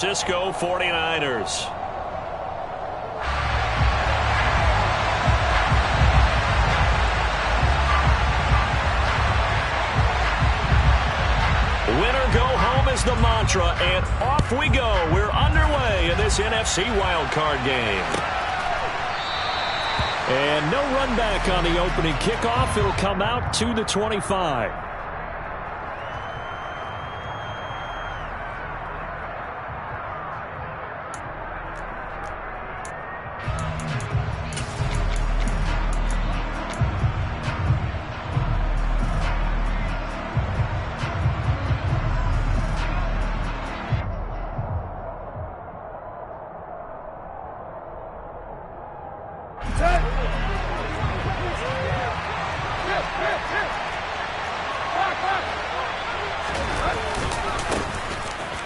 Cisco 49ers. Winner go home is the mantra, and off we go. We're underway in this NFC wildcard game. And no run back on the opening kickoff. It'll come out to the 25.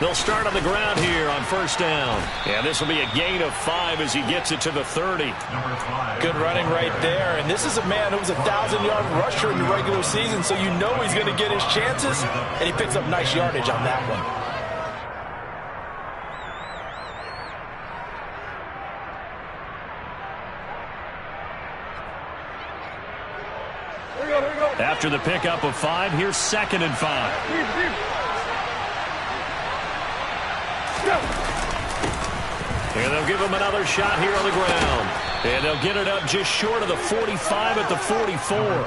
They'll start on the ground here on first down. And this will be a gain of 5 as he gets it to the 30. Good running right there. And this is a man who was a 1,000-yard rusher in the regular season, so you know he's going to get his chances. And he picks up nice yardage on that one. After the pickup of 5, here's 2nd and 5. And they'll give him another shot here on the ground. And they'll get it up just short of the 45 at the 44.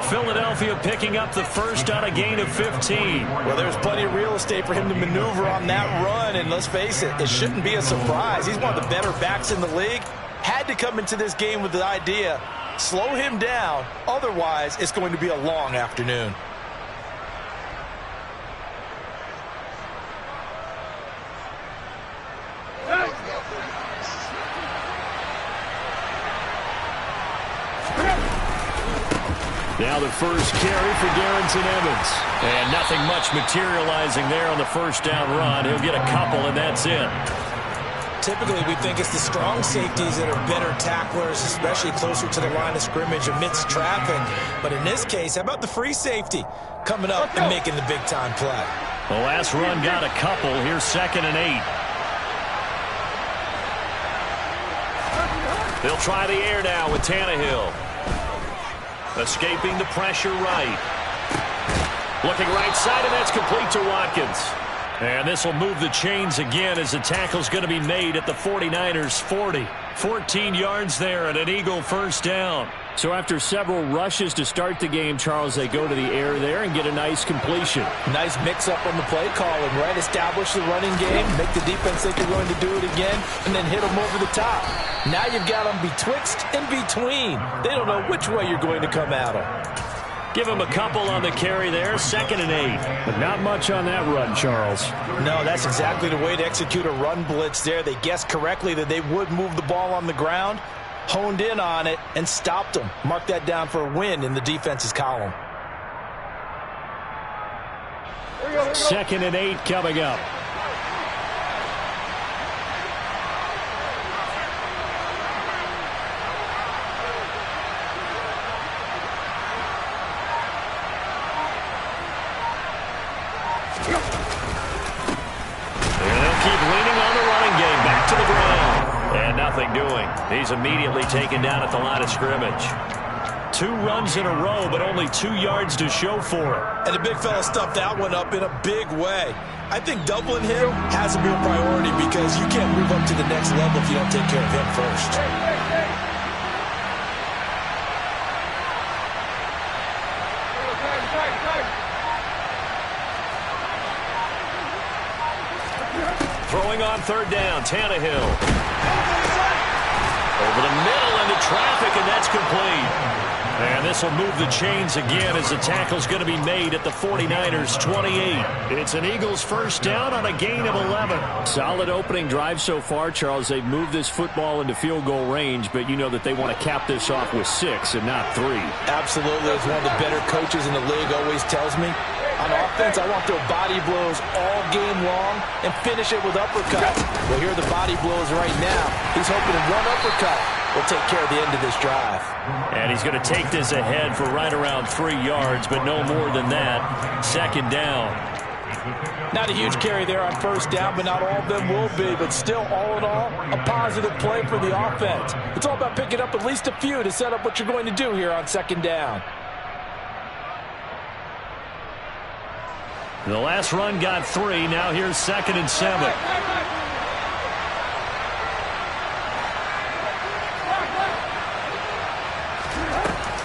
Philadelphia picking up the first on a gain of 15. Well, there's plenty of real estate for him to maneuver on that run. And let's face it, it shouldn't be a surprise. He's one of the better backs in the league. Had to come into this game with the idea, slow him down. Otherwise, it's going to be a long afternoon. Now the first carry for Darrington Evans. And nothing much materializing there on the first down run. He'll get a couple, and that's it. Typically, we think it's the strong safeties that are better tacklers, especially closer to the line of scrimmage amidst traffic. But in this case, how about the free safety coming up and making the big-time play? The last run got a couple. Here's 2nd and 8. They'll try the air now with Tannehill. Escaping the pressure right. Looking right side, and that's complete to Watkins. And this will move the chains again as the tackle's going to be made at the 49ers 40. 14 yards there and an Eagle first down. So after several rushes to start the game, Charles, they go to the air there and get a nice completion. Nice mix-up on the play calling, right? Establish the running game, make the defense think they're going to do it again, and then hit them over the top. Now you've got them betwixt and between. They don't know which way you're going to come at them. Give him a couple on the carry there, 2nd and 8. But not much on that run, Charles. No, that's exactly the way to execute a run blitz there. They guessed correctly that they would move the ball on the ground, honed in on it, and stopped them. Mark that down for a win in the defense's column. 2nd and 8 coming up. Nothing doing. He's immediately taken down at the line of scrimmage. 2 runs in a row, but only 2 yards to show for it. And the big fella stuffed that one up in a big way. I think doubling him has to be a priority because you can't move up to the next level if you don't take care of him first. Throwing on 3rd down, Tannehill. Over the middle into traffic, and that's complete. And this will move the chains again as the tackle's going to be made at the 49ers 28. It's an Eagles first down on a gain of 11. Solid opening drive so far, Charles. They've moved this football into field goal range, but you know that they want to cap this off with 6 and not 3. Absolutely. As one of the better coaches in the league always tells me, on offense, I want to throw body blows all game long and finish it with uppercuts. Well, here are the body blows right now. He's hoping that one uppercut will take care of the end of this drive. And he's going to take this ahead for right around 3 yards, but no more than that. 2nd down. Not a huge carry there on first down, but not all of them will be. But still, all in all, a positive play for the offense. It's all about picking up at least a few to set up what you're going to do here on second down. The last run got 3. Now here's 2nd and 7.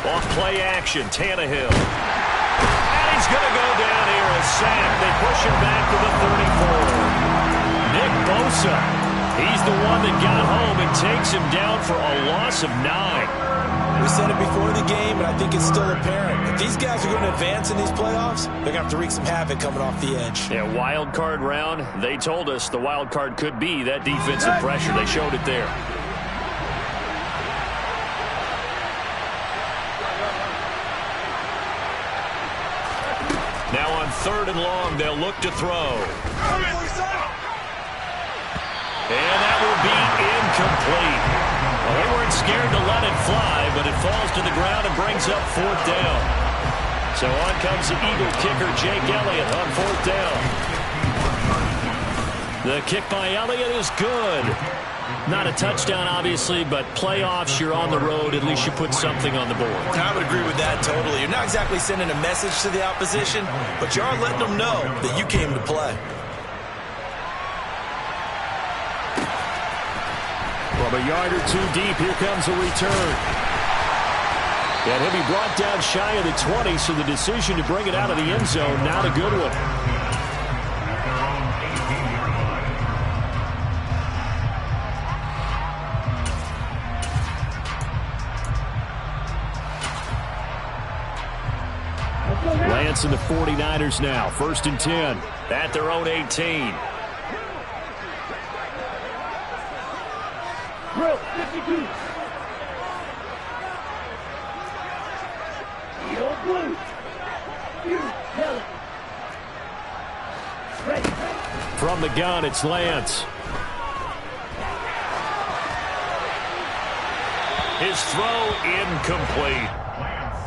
Off play action, Tannehill. And he's going to go down here, a sack. They push him back to the 34. Nick Bosa, he's the one that got home and takes him down for a loss of 9. We said it before the game, and I think it's still apparent. If these guys are going to advance in these playoffs, they're going to have to wreak some havoc coming off the edge. Yeah, wild card round. They told us the wild card could be that defensive pressure. They showed it there. Now on 3rd and long, they'll look to throw. And that will be incomplete. Well, they weren't scared to let it fly, but it falls to the ground and brings up 4th down. So on comes the Eagle kicker, Jake Elliott, on 4th down. The kick by Elliott is good. Not a touchdown, obviously, but playoffs, you're on the road. At least you put something on the board. I would agree with that totally. You're not exactly sending a message to the opposition, but you are letting them know that you came to play. From a yard or 2 deep, here comes a return. And he'll be brought down shy of the 20, so the decision to bring it out of the end zone, not a good one. Lance and the 49ers now, 1st and 10. At their own 18. Drill 52. Yellow blue. Yellow. Ready. From the gun, it's Lance. His throw incomplete.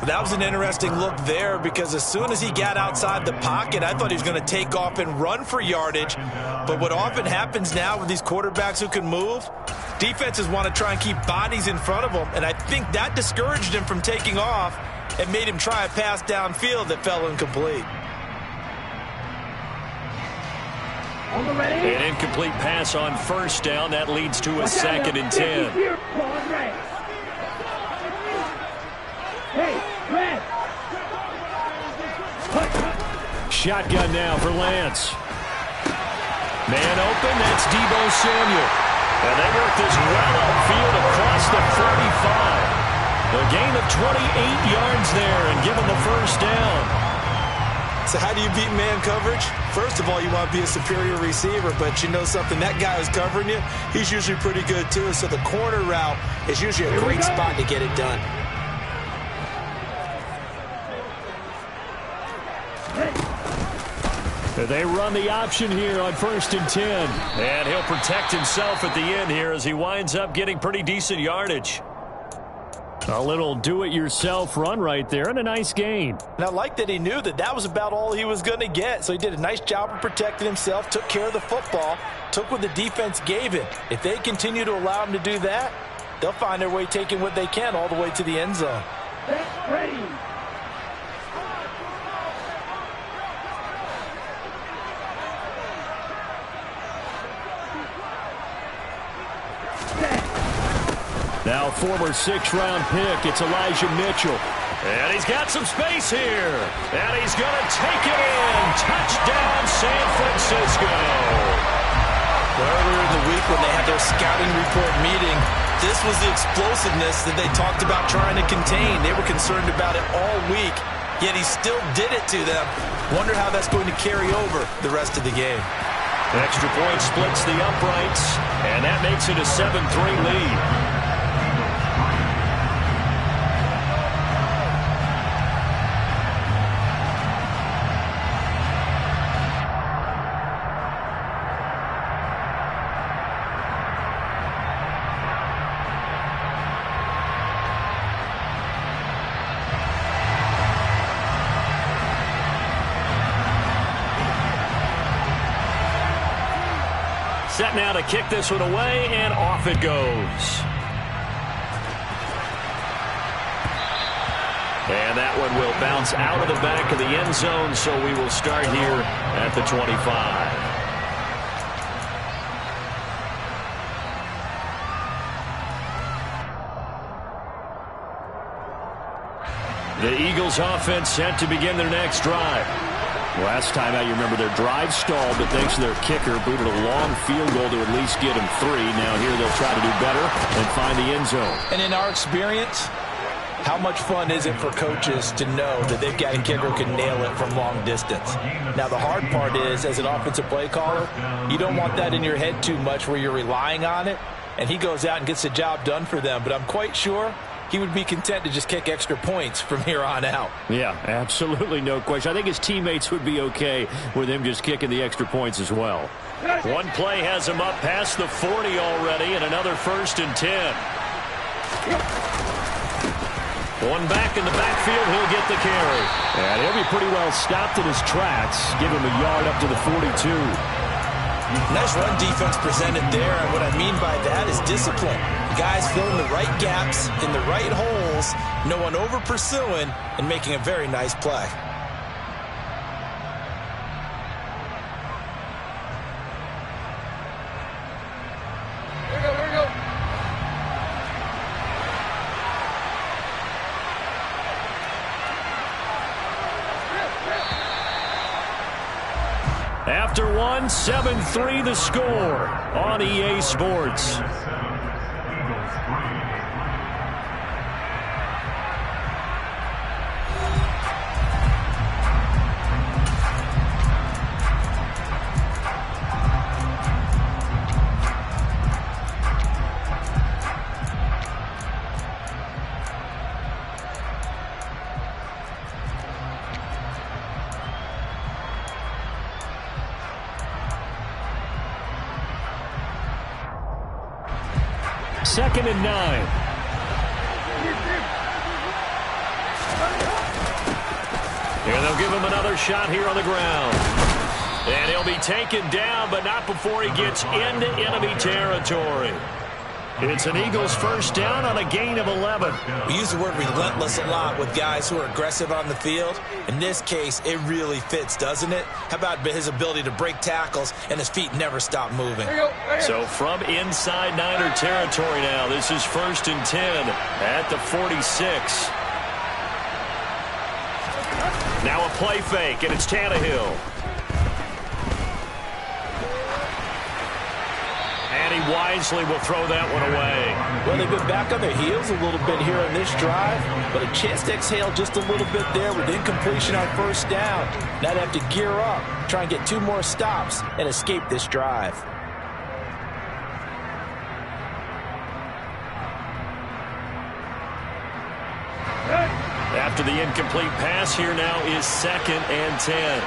That was an interesting look there because as soon as he got outside the pocket, I thought he was going to take off and run for yardage. But what often happens now with these quarterbacks who can move, defenses want to try and keep bodies in front of them, and I think that discouraged him from taking off and made him try a pass downfield that fell incomplete. An incomplete pass on 1st down. That leads to a 2nd and 10. Shotgun now for Lance. Man open, that's Deebo Samuel. And they work this well upfield across the 35. A gain of 28 yards there and give them the 1st down. So how do you beat man coverage? First of all, you want to be a superior receiver, but you know something, that guy who's covering you, he's usually pretty good too. So the corner route is usually a great spot to get it done. They run the option here on 1st and 10. And he'll protect himself at the end here as he winds up getting pretty decent yardage. A little do-it-yourself run right there and a nice gain. And I like that he knew that that was about all he was going to get. So he did a nice job of protecting himself, took care of the football, took what the defense gave him. If they continue to allow him to do that, they'll find their way taking what they can all the way to the end zone. Ready. Now former 6th-round pick, it's Elijah Mitchell. And he's got some space here. And he's going to take it in. Touchdown, San Francisco. Earlier in the week when they had their scouting report meeting, this was the explosiveness that they talked about trying to contain. They were concerned about it all week, yet he still did it to them. Wonder how that's going to carry over the rest of the game. Extra point splits the uprights, and that makes it a 7-3 lead. Set now to kick this one away, and off it goes. And that one will bounce out of the back of the end zone, so we will start here at the 25. The Eagles offense set to begin their next drive. Last time out, you remember their drive stalled, but thanks to their kicker, booted a long field goal to at least get them 3. Now here they'll try to do better and find the end zone. And in our experience, how much fun is it for coaches to know that they've got a kicker who can nail it from long distance? Now, the hard part is, as an offensive play caller, you don't want that in your head too much where you're relying on it, and he goes out and gets the job done for them. But I'm quite sure he would be content to just kick extra points from here on out. Yeah, absolutely no question. I think his teammates would be okay with him just kicking the extra points as well. One play has him up past the 40 already, and another 1st and 10. One back in the backfield, he'll get the carry. And he'll be pretty well stopped in his tracks. Give him a yard up to the 42. Nice run defense presented there, and what I mean by that is discipline. Guys filling the right gaps in the right holes, no one over pursuing, and making a very nice play. After one, 7-3 the score on EA Sports. Second and 9. And they'll give him another shot here on the ground. And he'll be taken down, but not before he gets into enemy territory. It's an Eagles first down on a gain of 11. We use the word relentless a lot with guys who are aggressive on the field. In this case, it really fits, doesn't it? How about his ability to break tackles and his feet never stop moving? So from inside Niner territory now, this is 1st and 10 at the 46. Now a play fake, and it's Tannehill. And he wisely will throw that one away. Well, they've been back on their heels a little bit here on this drive, but a chance to exhale just a little bit there with incompletion on 1st down. Now they have to gear up, try and get 2 more stops, and escape this drive. After the incomplete pass, here now is 2nd and 10.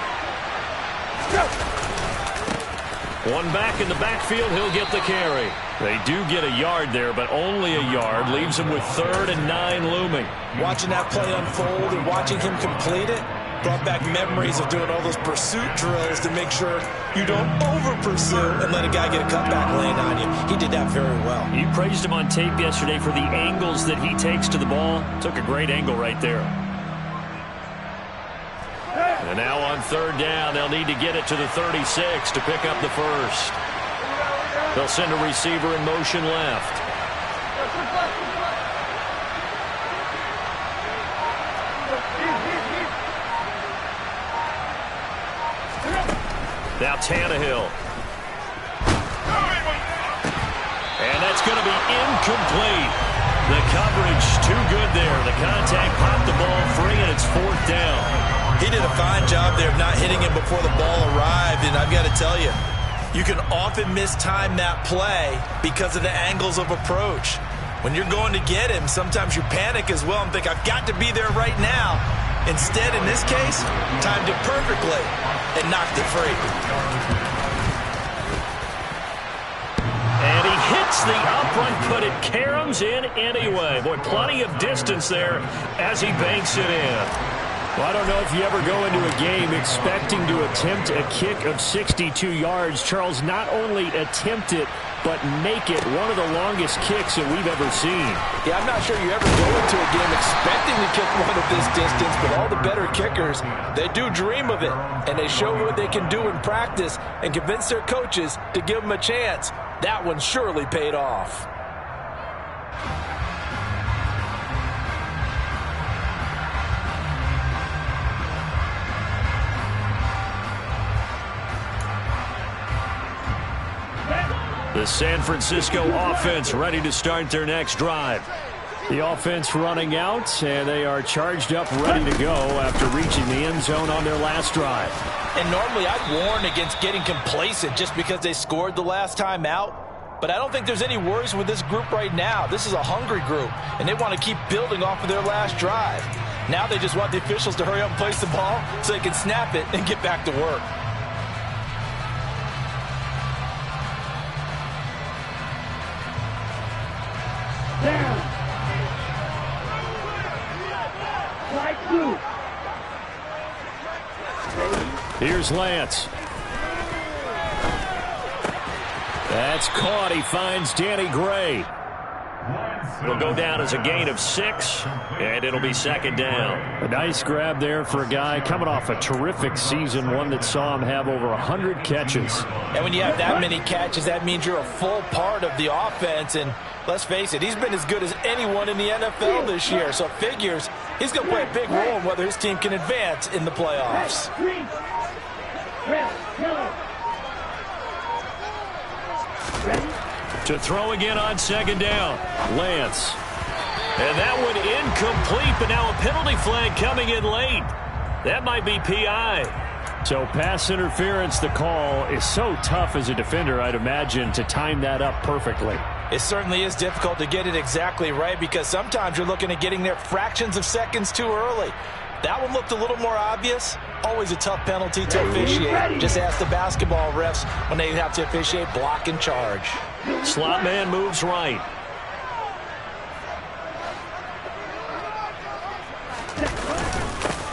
One back in the backfield, he'll get the carry. They do get a yard there, but only a yard. Leaves him with 3rd and 9 looming. Watching that play unfold and watching him complete it brought back memories of doing all those pursuit drills to make sure you don't over-pursue and let a guy get a cutback lane on you. He did that very well. You praised him on tape yesterday for the angles that he takes to the ball. Took a great angle right there. And now on 3rd down, they'll need to get it to the 36 to pick up the first. They'll send a receiver in motion left. Now Tannehill. And that's going to be incomplete. The coverage too good there. The contact popped the ball free, and it's 4th down. He did a fine job there of not hitting him before the ball arrived, and I've got to tell you, you can often mistime that play because of the angles of approach. When you're going to get him, sometimes you panic as well and think, I've got to be there right now. Instead, in this case, timed it perfectly and knocked it free. And he hits the upright, but it caroms in anyway. Boy, plenty of distance there as he banks it in. Well, I don't know if you ever go into a game expecting to attempt a kick of 62 yards. Charles, not only attempt it, but make it one of the longest kicks that we've ever seen. Yeah, I'm not sure you ever go into a game expecting to kick one of this distance, but all the better kickers, they do dream of it, and they show what they can do in practice and convince their coaches to give them a chance. That one surely paid off. The San Francisco offense ready to start their next drive. The offense running out, and they are charged up, ready to go after reaching the end zone on their last drive. And normally I'd warn against getting complacent just because they scored the last time out. But I don't think there's any worries with this group right now. This is a hungry group, and they want to keep building off of their last drive. Now they just want the officials to hurry up and place the ball so they can snap it and get back to work. Down. Right through. Here's Lance. That's caught. He finds Danny Gray. It'll go down as a gain of 6, and it'll be second down. A nice grab there for a guy coming off a terrific season, one that saw him have over 100 catches. And when you have that many catches, that means you're a full part of the offense. And let's face it, he's been as good as anyone in the NFL this year. So it figures he's going to play a big role in whether his team can advance in the playoffs. Green. Red. Yellow. Ready? To throw again on second down. Lance. And that one incomplete, but now a penalty flag coming in late. That might be PI. So pass interference, the call is so tough as a defender, I'd imagine, to time that up perfectly. It certainly is difficult to get it exactly right because sometimes you're looking at getting there fractions of seconds too early. That one looked a little more obvious. Always a tough penalty to officiate. Just ask the basketball refs when they have to officiate block and charge. Slot man moves right.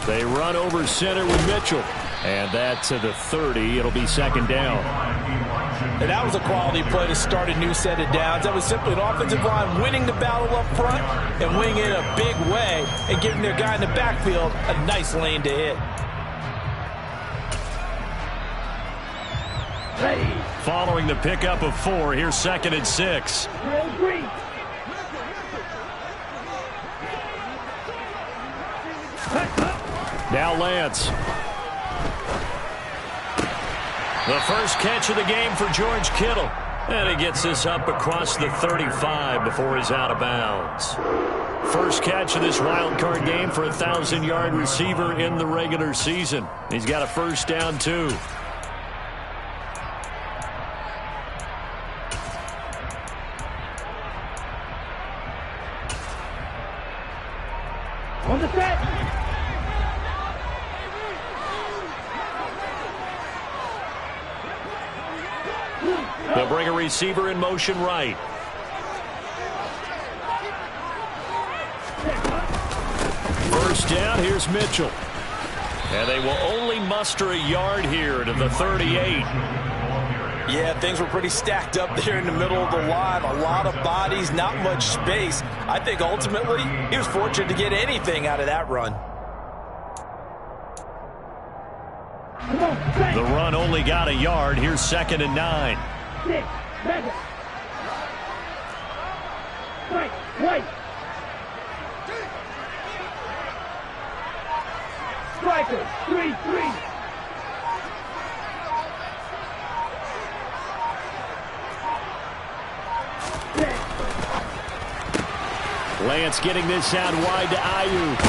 They run over center with Mitchell. And that to the 30. It'll be second down. And that was a quality play to start a new set of downs. That was simply an offensive line winning the battle up front and winning it in a big way and giving their guy in the backfield a nice lane to hit. Ready. Following the pickup of 4, here's second and 6. Real green. Now Lance. The first catch of the game for George Kittle. And he gets this up across the 35 before he's out of bounds. First catch of this wild card game for a 1,000-yard receiver in the regular season. He's got a first down, too. On the set. They'll bring a receiver in motion right. First down, here's Mitchell. And they will only muster a yard here to the 38. Yeah, things were pretty stacked up there in the middle of the line. A lot of bodies, not much space. I think ultimately he was fortunate to get anything out of that run. The run only got a yard. Here's second and 9. 6. Mega. Right. Right. Striker. 3-3. Lance getting this out wide to Aiyuk.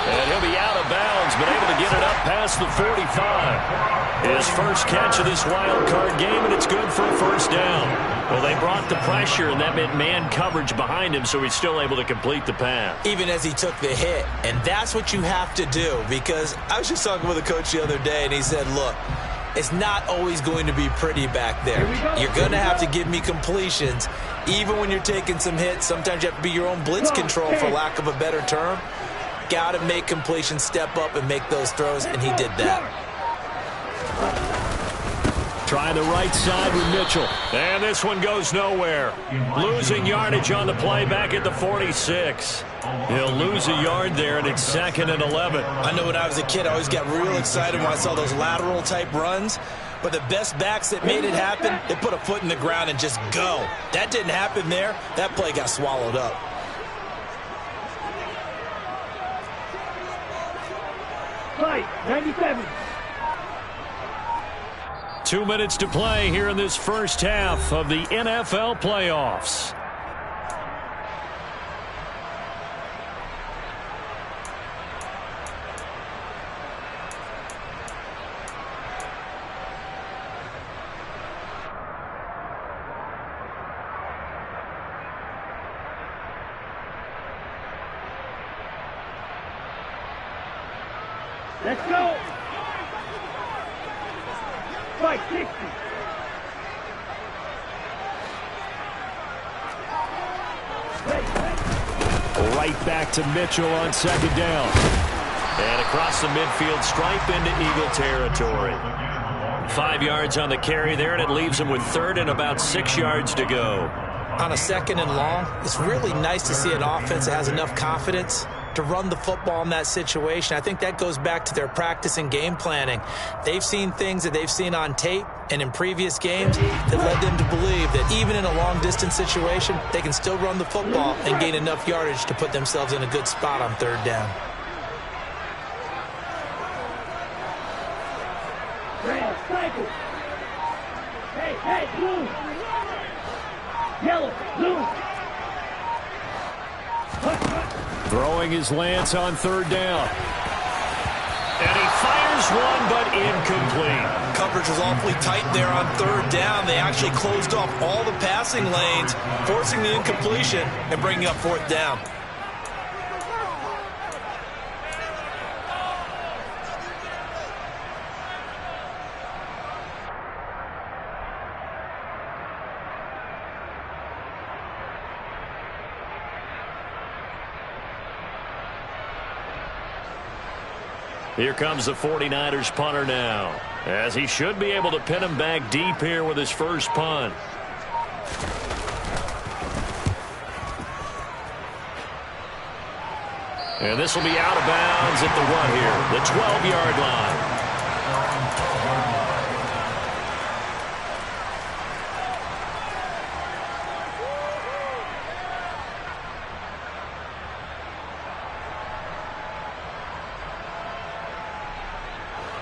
And he'll be out of bounds, but able to get it up past the 45. His first catch of this wild card game, and it's good for a first down. Well, they brought the pressure, and that meant man coverage behind him, so he's still able to complete the pass. Even as he took the hit, and that's what you have to do, because I was just talking with a coach the other day, and he said, look, it's not always going to be pretty back there. You're going to have to give me completions. Even when you're taking some hits, sometimes you have to be your own blitz control, for lack of a better term. out and make completions, step up and make those throws, and he did that. Trying the right side with Mitchell. And this one goes nowhere. Losing yardage on the play back at the 46. He'll lose a yard there, and it's 2nd and 11. I know when I was a kid, I always got real excited when I saw those lateral-type runs. But the best backs that made it happen, they put a foot in the ground and just go. That didn't happen there. That play got swallowed up. Fight, 97. 2 minutes to play here in this first half of the NFL playoffs. Let's go. Fight, 60. Right back to Mitchell on 2nd down. And across the midfield stripe into Eagle territory. 5 yards on the carry there, and it leaves him with 3rd and about 6 yards to go. On a 2nd and long, it's really nice to see an offense that has enough confidence to run the football in that situation. I think that goes back to their practice and game planning. They've seen things that they've seen on tape and in previous games that led them to believe that even in a long-distance situation, they can still run the football and gain enough yardage to put themselves in a good spot on 3rd down. Red, cycle. Hey, blue. Yellow, blue. Throwing his lance on 3rd down. And he fires one, but incomplete. Coverage was awfully tight there on 3rd down. They actually closed off all the passing lanes, forcing the incompletion and bringing up 4th down. Here comes the 49ers punter now, as he should be able to pin him back deep here with his first punt. And this will be out of bounds at the 1 here, the 12-yard line.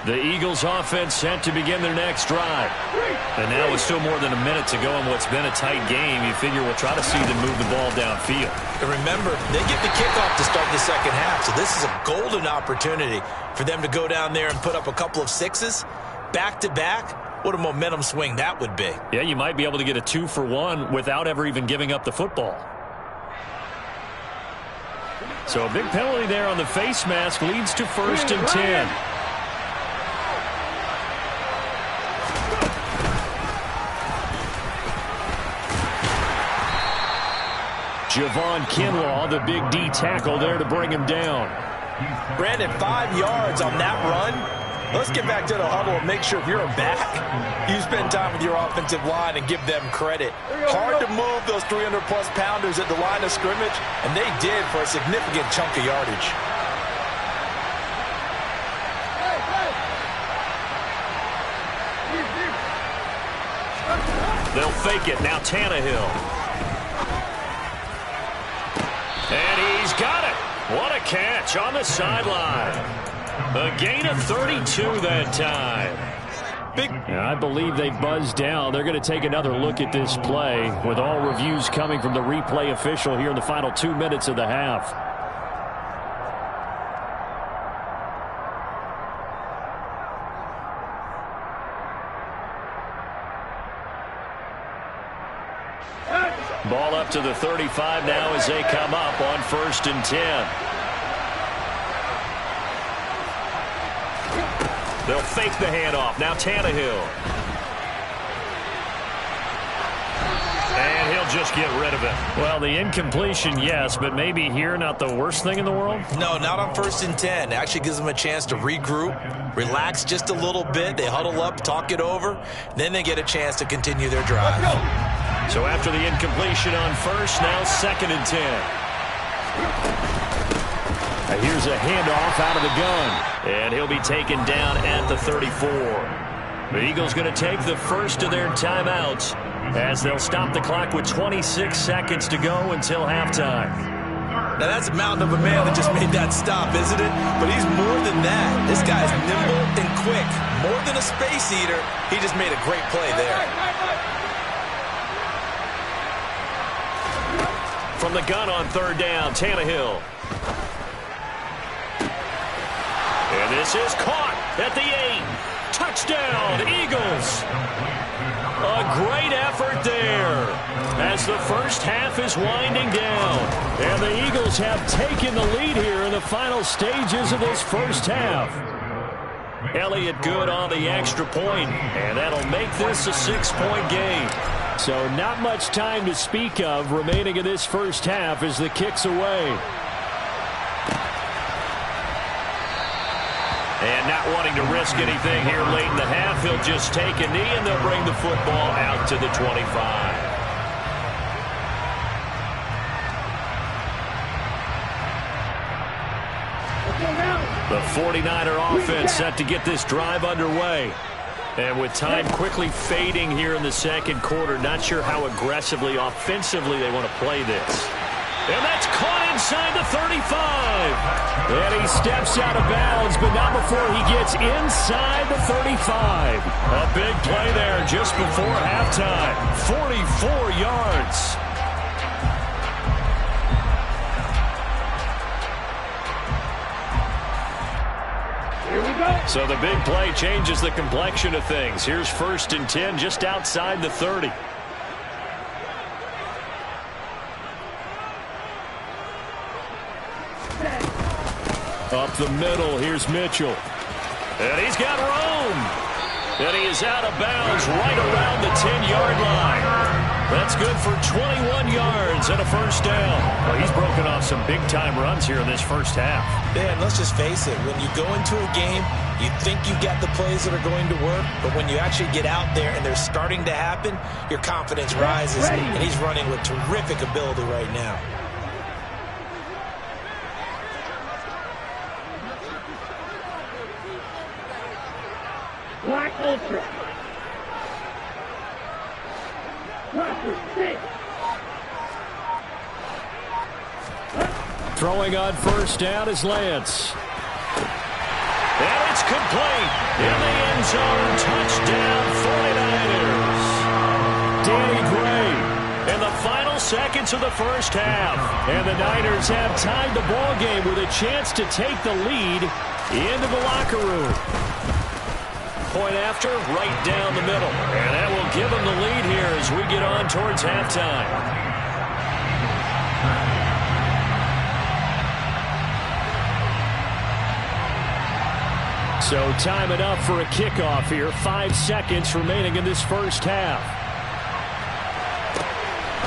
The Eagles offense set to begin their next drive. And now with still more than a minute to go in what's been a tight game, you figure we'll try to see them move the ball downfield. And remember, they get the kickoff to start the 2nd half, so this is a golden opportunity for them to go down there and put up a couple of 6s back-to-back. What a momentum swing that would be. Yeah, you might be able to get a 2-for-1 without ever even giving up the football. So a big penalty there on the face mask leads to 1st and 10. Javon Kinlaw, the big D tackle there to bring him down. Brandon, 5 yards on that run. Let's get back to the huddle and make sure if you're a back, you spend time with your offensive line and give them credit. Hard to move those 300-plus pounders at the line of scrimmage, and they did for a significant chunk of yardage. They'll fake it. Now Tannehill. And he's got it. What a catch on the sideline. A gain of 32 that time. I believe they buzzed down. They're going to take another look at this play with all reviews coming from the replay official here in the final 2 minutes of the half. Ball up to the 35 now as they come up on 1st and 10. They'll fake the handoff. Now Tannehill. And he'll they'll just get rid of it. Well, the incompletion, yes, but maybe here not the worst thing in the world? No, not on 1st and 10. It actually gives them a chance to regroup, relax just a little bit. They huddle up, talk it over, then they get a chance to continue their drive. So after the incompletion on 1st, now 2nd and 10. Here's a handoff out of the gun. And he'll be taken down at the 34. The Eagles going to take the first of their timeouts as they'll stop the clock with 26 seconds to go until halftime. Now that's a mountain of a man that just made that stop, isn't it? But he's more than that. This guy's nimble and quick. More than a space eater, he just made a great play there. From the gun on 3rd down, Tannehill. And this is caught at the 8. Touchdown, Eagles. A great effort there as the first half is winding down. And the Eagles have taken the lead here in the final stages of this first half. Elliott good on the extra point, and that'll make this a 6-point game. So not much time to speak of remaining in this first half as the kick's away. And not wanting to risk anything here late in the half, he'll just take a knee and they'll bring the football out to the 25. The 49er offense set to get this drive underway. And with time quickly fading here in the second quarter, not sure how aggressively, offensively they want to play this. And that's caught inside the 35. And he steps out of bounds, but not before he gets inside the 35. A big play there just before halftime. 44 yards. Here we go. So the big play changes the complexion of things. Here's 1st and 10 just outside the 30. Up the middle, here's Mitchell. And he's got room. And he is out of bounds right around the 10-yard line. That's good for 21 yards and a first down. Well, he's broken off some big-time runs here in this first half. Yeah, and let's just face it. When you go into a game, you think you've got the plays that are going to work, but when you actually get out there and they're starting to happen, your confidence rises, and he's running with terrific ability right now. Black Ultra. Cluster 6. Throwing on first down is Lance. And it's complete. In the end zone, touchdown 49ers. Danny Gray. In the final seconds of the first half. And the Niners have tied the ball game with a chance to take the lead into the locker room. Point after, right down the middle. And that will give them the lead here as we get on towards halftime. So time enough for a kickoff here. 5 seconds remaining in this first half.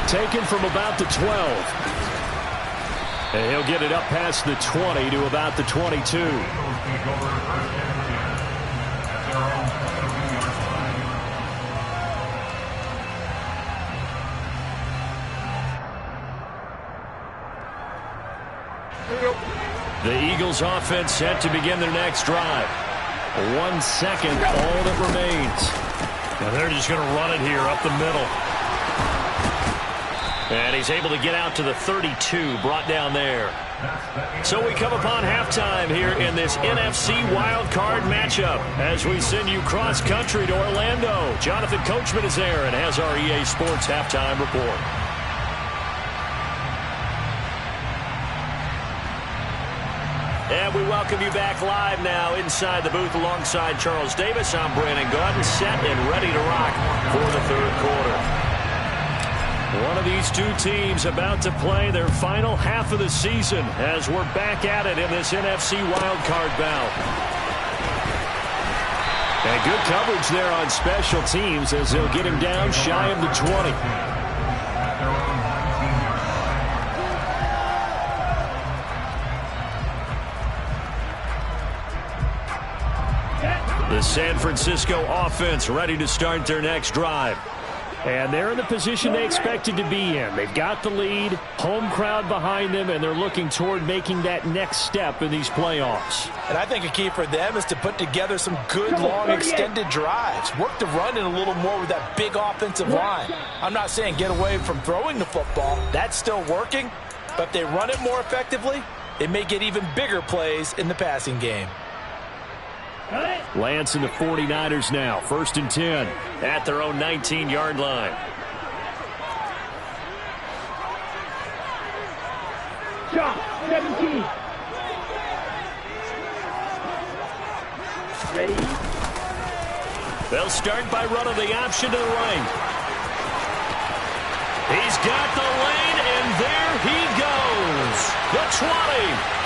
Taken from about the 12. And he'll get it up past the 20 to about the 22. The Eagles offense set to begin their next drive. 1 second, all that remains. Now they're just going to run it here up the middle. And he's able to get out to the 32, brought down there. So we come upon halftime here in this NFC wildcard matchup as we send you cross-country to Orlando. Jonathan Coachman is there and has our EA Sports halftime report. And we welcome you back live now inside the booth alongside Charles Davis. I'm Brandon Gaudin, set and ready to rock for the third quarter. One of these two teams about to play their final half of the season as we're back at it in this NFC wildcard bout. And good coverage there on special teams as they'll get him down shy of the 20. San Francisco offense ready to start their next drive. And they're in the position they expected to be in. They've got the lead, home crowd behind them, and they're looking toward making that next step in these playoffs. And I think a key for them is to put together some good, long, extended drives. Work the run in a little more with that big offensive line. I'm not saying get away from throwing the football. That's still working. But if they run it more effectively, they may get even bigger plays in the passing game. Lance and the 49ers now, 1st and 10. At their own 19-yard line. Shot, 17. Ready? They'll start by running the option to the right. He's got the lane, and there he goes. The 20.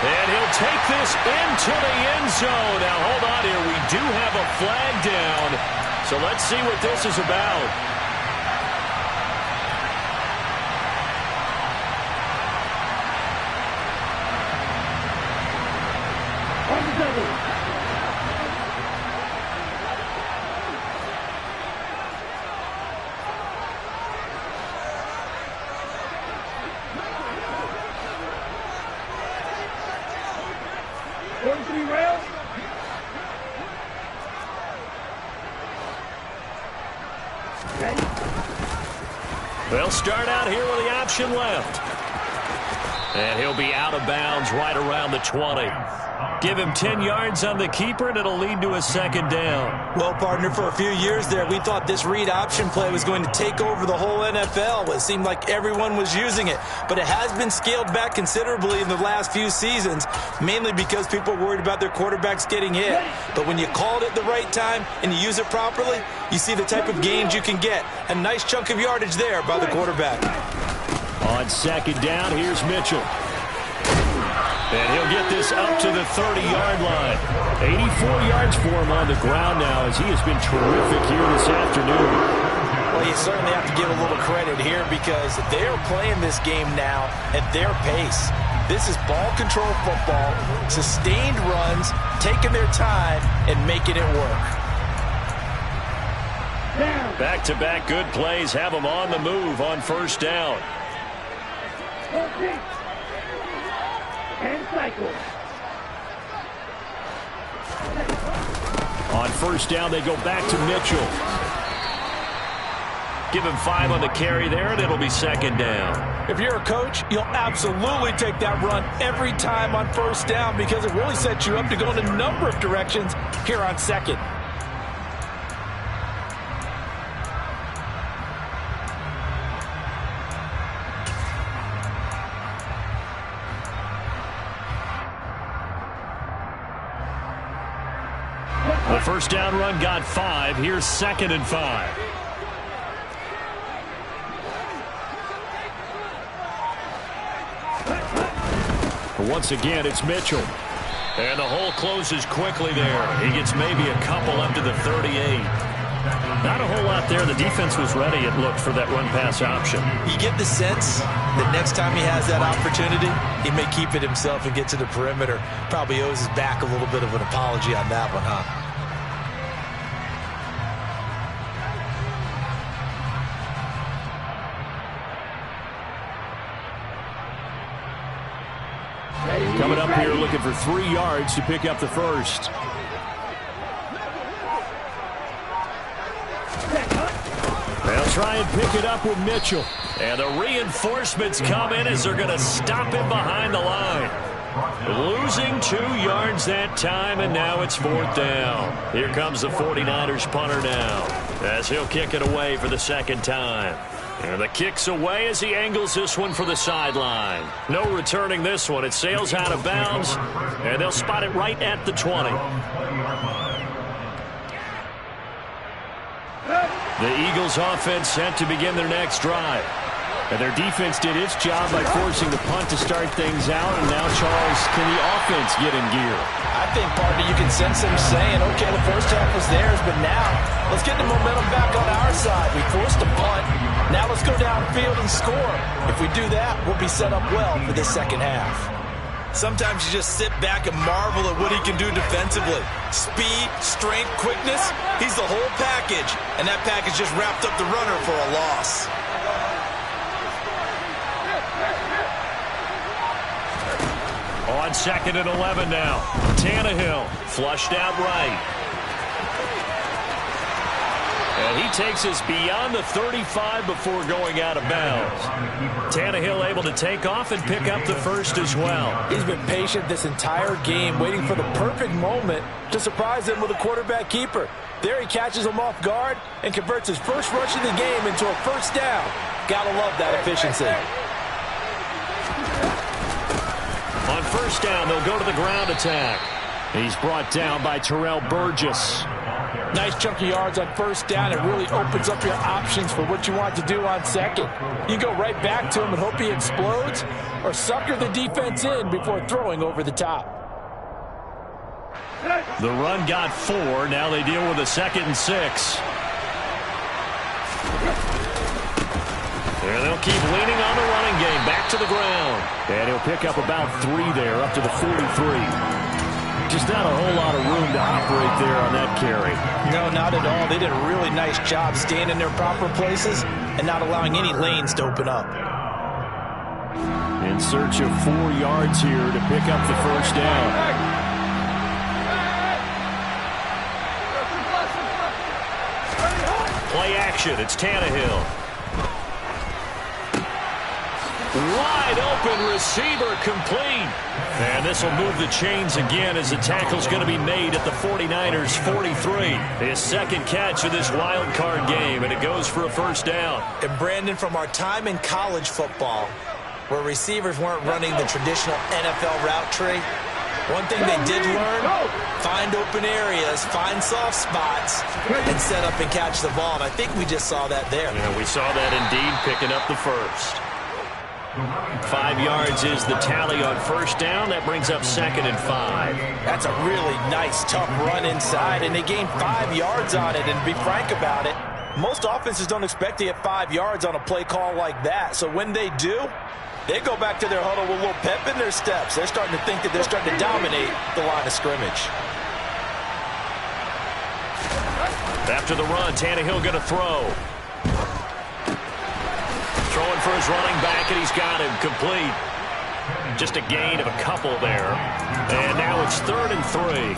And he'll take this into the end zone. Now, hold on here. We do have a flag down. So let's see what this is about. On the double. They'll start out here with the option left. And he'll be out of bounds right around the 20. Give him 10 yards on the keeper, and it'll lead to a 2nd down. Well, partner, for a few years there, we thought this read option play was going to take over the whole NFL. It seemed like everyone was using it. But it has been scaled back considerably in the last few seasons, mainly because people are worried about their quarterbacks getting hit. But when you call it at the right time and you use it properly, you see the type of gains you can get. A nice chunk of yardage there by the quarterback. On 2nd down, here's Mitchell. And he'll get this up to the 30-yard line. 84 yards for him on the ground now, as he has been terrific here this afternoon. Well, you certainly have to give a little credit here because they're playing this game now at their pace. This is ball control football, sustained runs, taking their time and making it work. Back-to-back good plays have them on the move on 1st down. And cycle. On 1st down, they go back to Mitchell. Give him 5 on the carry there, and it'll be 2nd down. If you're a coach, you'll absolutely take that run every time on 1st down because it really sets you up to go in a number of directions here on 2nd. The 1st down run got 5. Here's 2nd and 5. Once again, it's Mitchell. And the hole closes quickly there. He gets maybe a couple up to the 38. Not a whole lot there. The defense was ready, it looked, for that run-pass option. You get the sense that next time he has that opportunity, he may keep it himself and get to the perimeter. Probably owes his back a little bit of an apology on that one, huh? Coming up here looking for 3 yards to pick up the 1st. They'll try and pick it up with Mitchell. And the reinforcements come in as they're going to stop him behind the line. Losing 2 yards that time, and now it's 4th down. Here comes the 49ers punter now, as he'll kick it away for the 2nd time. And the kick's away as he angles this one for the sideline. No returning this one. It sails out of bounds, and they'll spot it right at the 20. The Eagles offense set to begin their next drive. And their defense did its job by forcing the punt to start things out. And now, Charles, can the offense get in gear? I think, partner, you can sense them saying, okay, the 1st half was theirs, but now let's get the momentum back on our side. We forced a punt. Now let's go downfield and score. If we do that, we'll be set up well for the 2nd half. Sometimes you just sit back and marvel at what he can do defensively. Speed, strength, quickness, he's the whole package. And that package just wrapped up the runner for a loss. On 2nd and 11 now. Tannehill flushed out right. And he takes us beyond the 35 before going out of bounds. Tannehill able to take off and pick up the first as well. He's been patient this entire game, waiting for the perfect moment to surprise him with a quarterback keeper. There he catches him off guard and converts his first rush of the game into a first down. Gotta love that efficiency. On first down, they'll go to the ground attack. He's brought down by Terrell Burgess. Nice chunky yards on first down. It really opens up your options for what you want to do on second. You go right back to him and hope he explodes, or sucker the defense in before throwing over the top. The run got 4. Now they deal with a 2nd and 6. And they'll keep leaning on the running game. Back to the ground. And he'll pick up about 3 there, up to the 43. Just not a whole lot of room to operate there on that carry. No, not at all. They did a really nice job staying in their proper places and not allowing any lanes to open up. In search of 4 yards here to pick up the first down. Play action. It's Tannehill. Wide open receiver complete. And this will move the chains again as the tackle's going to be made at the 49ers 43. His second catch of this wild card game, and it goes for a first down. And Brandon, from our time in college football, where receivers weren't running the traditional NFL route tree, one thing they did learn, find open areas, find soft spots, and set up and catch the ball. And I think we just saw that there. Yeah, we saw that indeed, picking up the first. 5 yards is the tally on first down. That brings up 2nd and 5. That's a really nice, tough run inside, and they gained 5 yards on it. And to be frank about it, most offenses don't expect to get 5 yards on a play call like that. So when they do, they go back to their huddle with a little pep in their steps. They're starting to think that they're starting to dominate the line of scrimmage. After the run, Tannehill going to throw. Throwing for his running back, and he's got him complete. Just a gain of a couple there. And now it's 3rd and 3.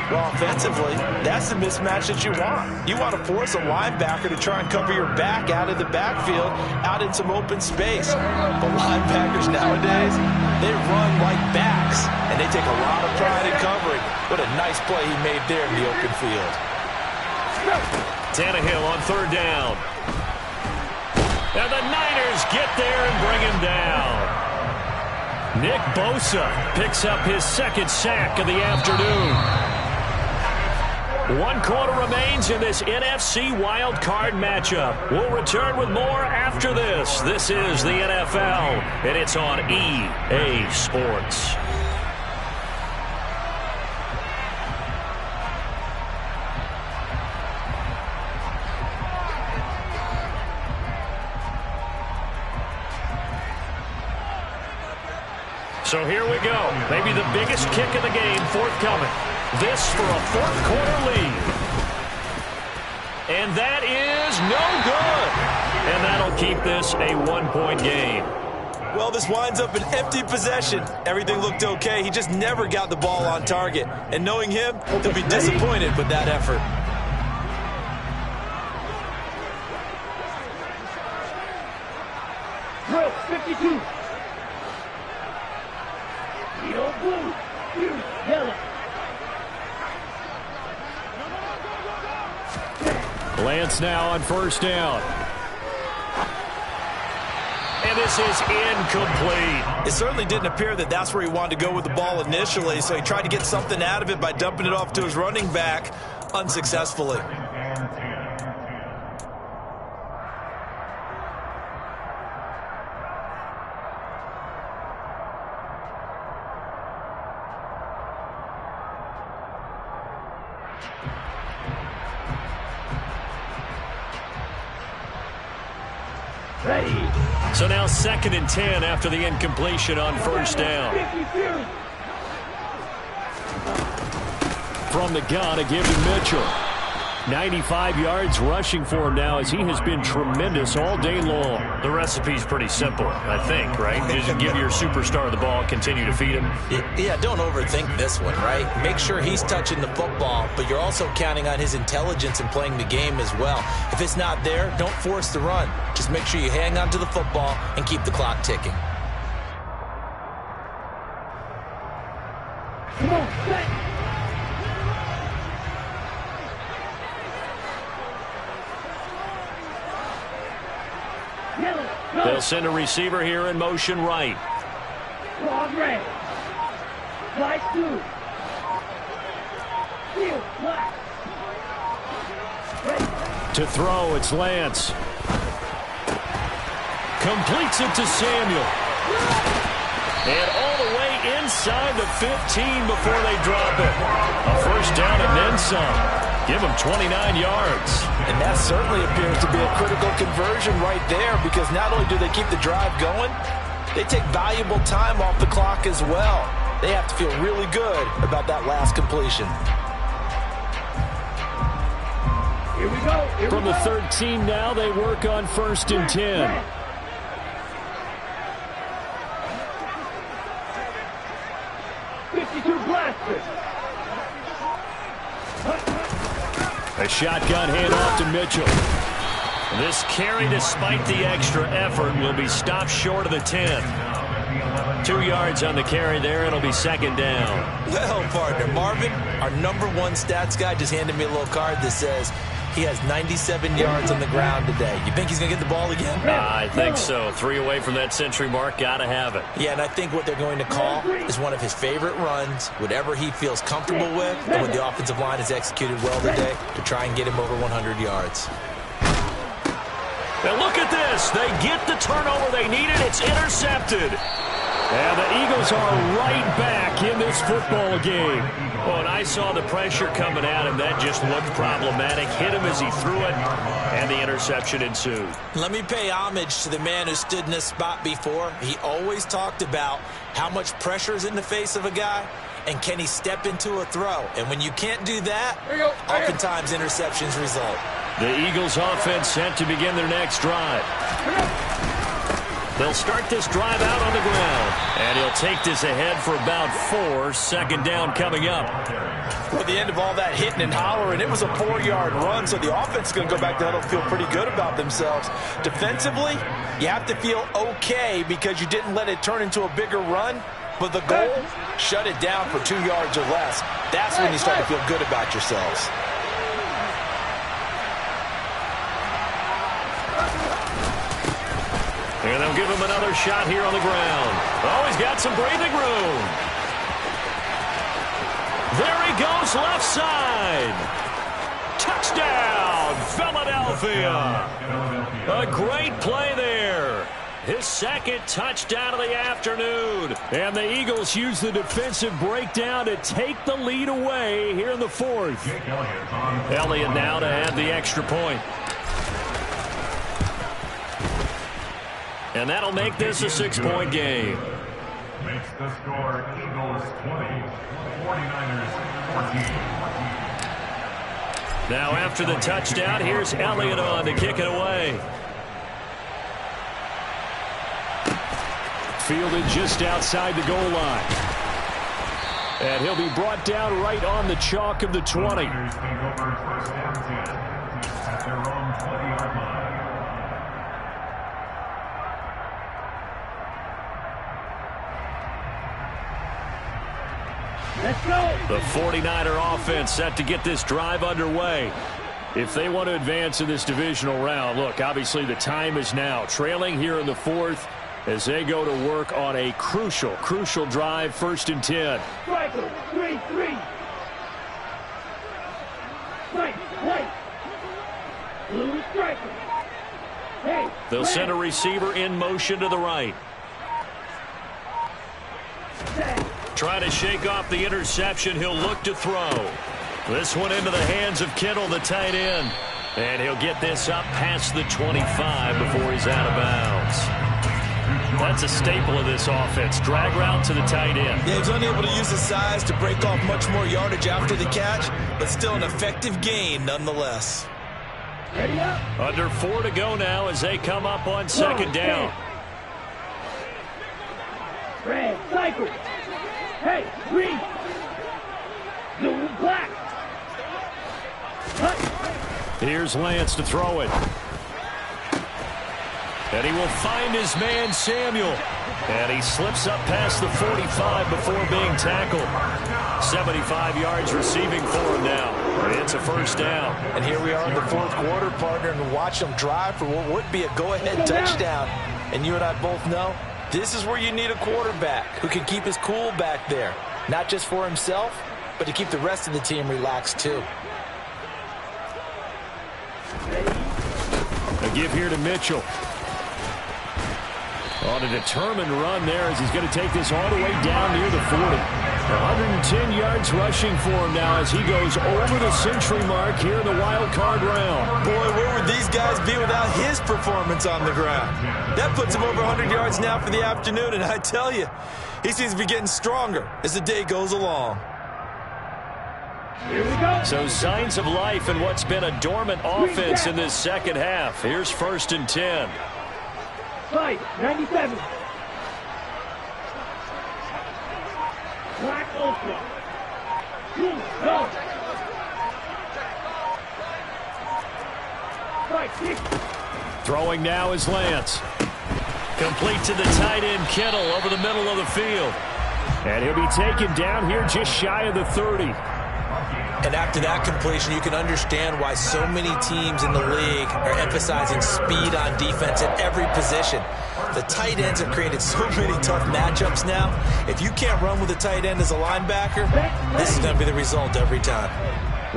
Well, offensively, that's the mismatch that you want. You want to force a linebacker to try and cover your back out of the backfield, out in some open space. But linebackers nowadays, they run like backs, and they take a lot of pride in covering. What a nice play he made there in the open field. Tannehill on 3rd down. And the Niners get there and bring him down. Nick Bosa picks up his 2nd sack of the afternoon. 1 quarter remains in this NFC Wild Card matchup. We'll return with more after this. This is the NFL, and it's on EA Sports. So here we go. Maybe the biggest kick of the game forthcoming. This for a 4th quarter lead. And that is no good. And that'll keep this a 1-point game. Well, this winds up an empty possession. Everything looked okay. He just never got the ball on target. And knowing him, he'll be disappointed with that effort. Drill 52. Blue, yellow. Lance now on first down. And this is incomplete. It certainly didn't appear that that's where he wanted to go with the ball initially, so he tried to get something out of it by dumping it off to his running back unsuccessfully. So now 2nd and 10 after the incompletion on first down. from the gun, a give to Mitchell. 95 yards rushing for him now as he has been tremendous all day long. The recipe's pretty simple, I think, right? Just give your superstar the ball, continue to feed him. Yeah, don't overthink this one, right? Make sure he's touching the football, but you're also counting on his intelligence in playing the game as well. If it's not there, don't force the run. Just make sure you hang on to the football and keep the clock ticking. Come on, set. Yellow, go. They'll send a receiver here in motion right. Broad red. Slide 2. Field, black. Ready. To throw, it's Lance. Completes it to Samuel. And all the way inside the 15 before they drop it. A first down and then some. Give them 29 yards. And that certainly appears to be a critical conversion right there, because not only do they keep the drive going, they take valuable time off the clock as well. They have to feel really good about that last completion. Here we go. Here From we the go. 13 now, they work on 1st and 10. A shotgun handoff to Mitchell. This carry, despite the extra effort, will be stopped short of the 10. 2 yards on the carry there. It'll be 2nd down. Well, partner, Marvin, our #1 stats guy just handed me a little card that says he has 97 yards on the ground today. You think he's going to get the ball again? I think so. 3 away from that century mark. Got to have it. Yeah, and I think what they're going to call is one of his favorite runs, whatever he feels comfortable with, and what the offensive line has executed well today to try and get him over 100 yards. Now look at this. They get the turnover they needed. It's intercepted. And the Eagles are right back in this football game. Oh, and I saw the pressure coming at him. That just looked problematic. Hit him as he threw it, and the interception ensued. Let me pay homage to the man who stood in this spot before. He always talked about how much pressure is in the face of a guy, and can he step into a throw. And when you can't do that, oftentimes interceptions result. The Eagles offense set to begin their next drive. They'll start this drive out on the ground. And he'll take this ahead for about 4. 2nd down coming up. At the end of all that hitting and hollering, it was a 4-yard run, so the offense is going to go back to huddle and feel pretty good about themselves. Defensively, you have to feel okay because you didn't let it turn into a bigger run, but the goal, shut it down for 2 yards or less. That's when you start to feel good about yourselves. And they'll give him another shot here on the ground. Oh, he's got some breathing room. There he goes, left side. Touchdown, Philadelphia. A great play there. His 2nd touchdown of the afternoon. And the Eagles use the defensive breakdown to take the lead away here in the 4th. Elliott now to add the extra point. And that'll make this a 6-point game. Makes the score Eagles 20, 49ers 14. Now after the touchdown, here's Elliott on to kick it away. Fielded just outside the goal line. And he'll be brought down right on the chalk of the 20. Niners take over 1st and 10 at their own 20-yard line. Let's go. The 49er offense set to get this drive underway. If they want to advance in this divisional round, look, obviously the time is now. Trailing here in the 4th as they go to work on a crucial drive, 1st and 10. Striker, 3-3. Right, right. Blue striker. Hey, They'll send a receiver in motion to the right. Trying to shake off the interception. He'll look to throw. This one into the hands of Kittle, the tight end. And he'll get this up past the 25 before he's out of bounds. That's a staple of this offense. Drag route to the tight end. Yeah, he's unable to use his size to break off much more yardage after the catch, but still an effective gain nonetheless. Ready up. Under 4 to go now as they come up on second down. Red, cycle. Hey, green. Blue, black. Cut. Here's Lance to throw it. And he will find his man, Samuel. And he slips up past the 45 before being tackled. 75 yards receiving for him now. It's a first down. And here we are in the fourth quarter, partner, and watch them drive for what would be a go-ahead touchdown. And you and I both know this is where you need a quarterback who can keep his cool back there. Not just for himself, but to keep the rest of the team relaxed too. A give here to Mitchell. On a determined run there as he's going to take this all the way down near the 40. 110 yards rushing for him now as he goes over the century mark here in the wild card round. Boy, where would these guys be without his performance on the ground? That puts him over 100 yards now for the afternoon, and I tell you, he seems to be getting stronger as the day goes along. Here we go. So signs of life in what's been a dormant offense in this second half. Here's 1st and 10. Fight, 97. Black Ultra. Go. Fight, kick. Throwing now is Lance. Complete to the tight end, Kittle, over the middle of the field. And he'll be taken down here just shy of the 30. And after that completion, you can understand why so many teams in the league are emphasizing speed on defense at every position. The tight ends have created so many tough matchups now. If you can't run with a tight end as a linebacker, this is going to be the result every time.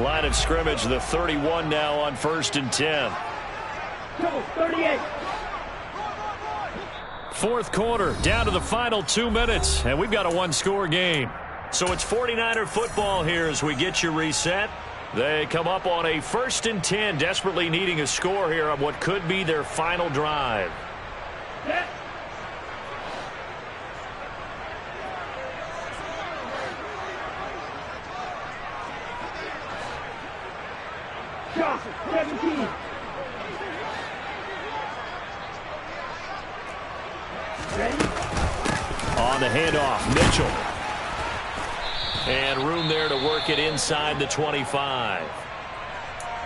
Line of scrimmage, the 31 now on 1st and 10. Go, 38. Fourth quarter, down to the final 2 minutes, and we've got a one-score game. So it's 49er football here as we get you reset. They come up on a 1st and 10, desperately needing a score here on what could be their final drive. Set. Shot, 17. Ready? On the handoff, Mitchell. And room there to work it inside the 25.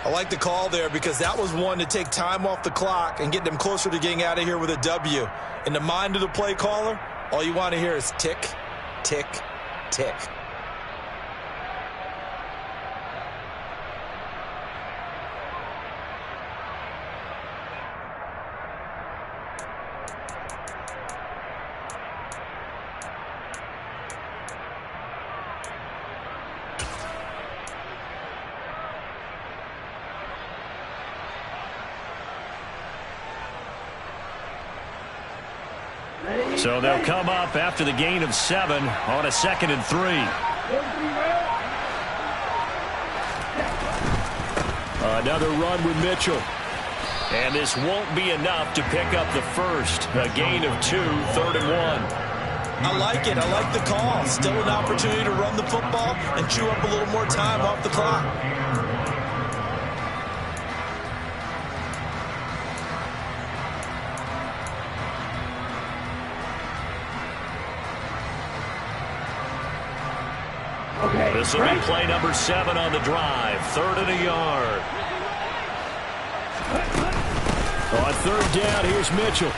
I like the call there because that was one to take time off the clock and get them closer to getting out of here with a W. In the mind of the play caller, all you want to hear is tick, tick, tick. So they'll come up after the gain of 7 on a 2nd and 3. Another run with Mitchell. And this won't be enough to pick up the first. A gain of 2, 3rd and 1. I like it. I like the call. Still an opportunity to run the football and chew up a little more time off the clock. Okay. This will be play number 7 on the drive. 3rd and a yard. On 3rd down, here's Mitchell.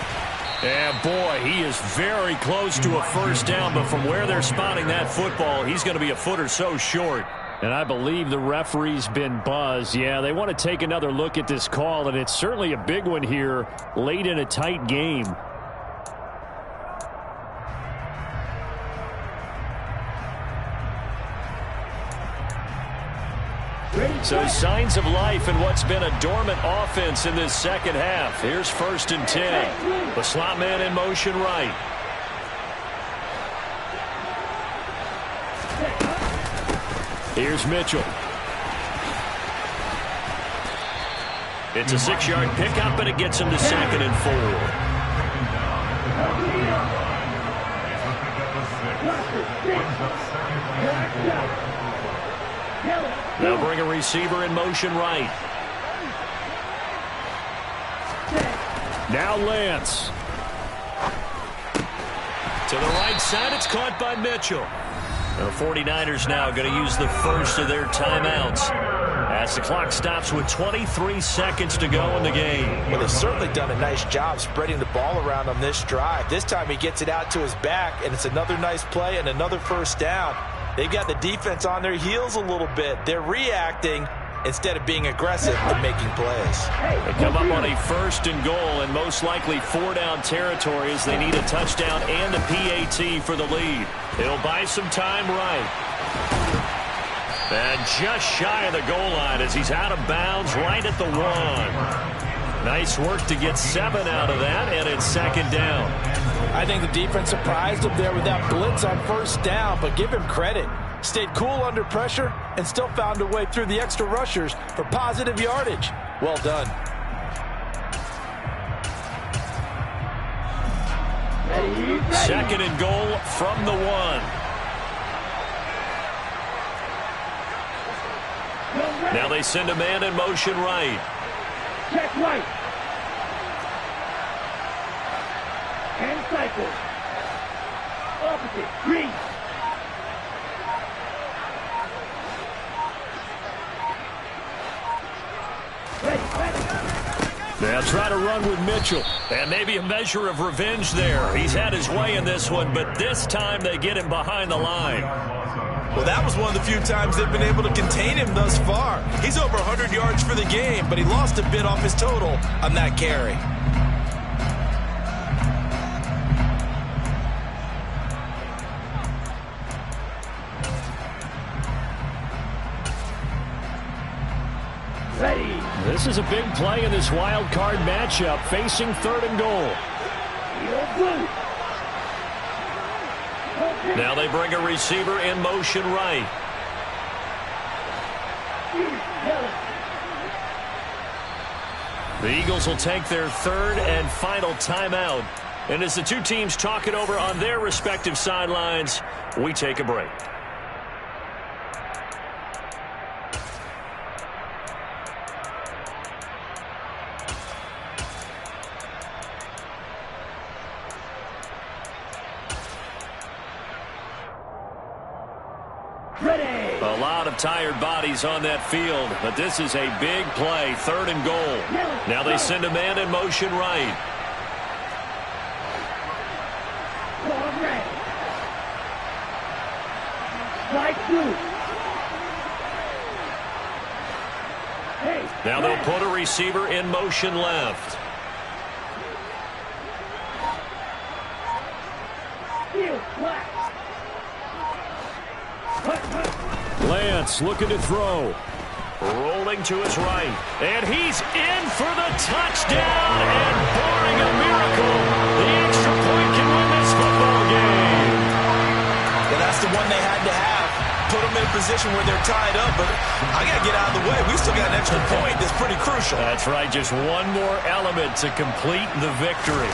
And boy, he is very close to a first down, but from where they're spotting that football, he's going to be a foot or so short. And I believe the referee's been buzzed. Yeah, they want to take another look at this call, and it's certainly a big one here late in a tight game. So signs of life in what's been a dormant offense in this second half. Here's 1st and 10. The slot man in motion right. Here's Mitchell. It's a 6-yard pickup, and it gets him to 2nd and 4. receiver in motion right. Now Lance. To the right side, it's caught by Mitchell. The 49ers now going to use the first of their timeouts as the clock stops with 23 seconds to go in the game. Well, they've certainly done a nice job spreading the ball around on this drive. This time he gets it out to his back, and it's another nice play and another first down. They've got the defense on their heels a little bit. They're reacting instead of being aggressive and making plays. They come up on a 1st and goal and most likely 4-down territory as they need a touchdown and a PAT for the lead. He'll buy some time right. And just shy of the goal line as he's out of bounds right at the 1. Nice work to get 7 out of that, and it's 2nd down. I think the defense surprised him there with that blitz on 1st down, but give him credit. Stayed cool under pressure and still found a way through the extra rushers for positive yardage. Well done. Ready. 2nd and goal from the 1. Now they send a man in motion right. Check right. And cycle. Opposite. Green. They'll try to run with Mitchell. And maybe a measure of revenge there. He's had his way in this one, but this time they get him behind the line. Well, that was one of the few times they've been able to contain him thus far. He's over 100 yards for the game, but he lost a bit off his total on that carry. Ready. This is a big play in this wild card matchup, facing 3rd and goal. Now they bring a receiver in motion right. The Eagles will take their 3rd and final timeout. And as the two teams talk it over on their respective sidelines, we take a break. A lot of tired bodies on that field, but this is a big play, 3rd and goal. Now they send a man in motion right. Now they'll put a receiver in motion left. Lance looking to throw. Rolling to his right. And he's in for the touchdown. And barring a miracle, the extra point can win this football game. Well, that's the one they had to have. Put them in a position where they're tied up, but I got to get out of the way. We still got an extra point that's pretty crucial. That's right. Just one more element to complete the victory.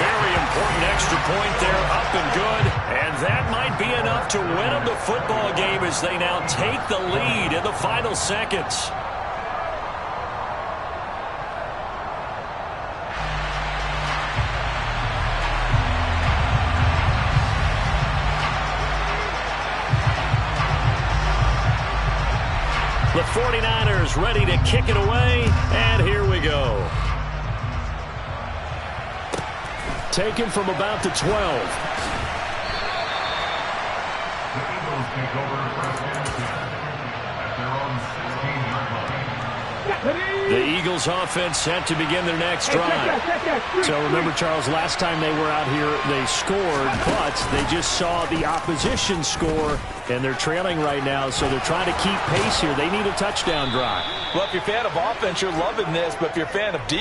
Very important extra point there, up and good. And that might be enough to win them the football game as they now take the lead in the final seconds. The 49ers ready to kick it away, and here we go. Taken from about the 12. The Eagles take over 1st and 10 at their own 16-yard line. The Eagles offense set to begin their next drive. So remember, Charles, last time they were out here, they scored, but they just saw the opposition score, and they're trailing right now, so they're trying to keep pace here. They need a touchdown drive. Well, if you're a fan of offense, you're loving this, but if you're a fan of defense,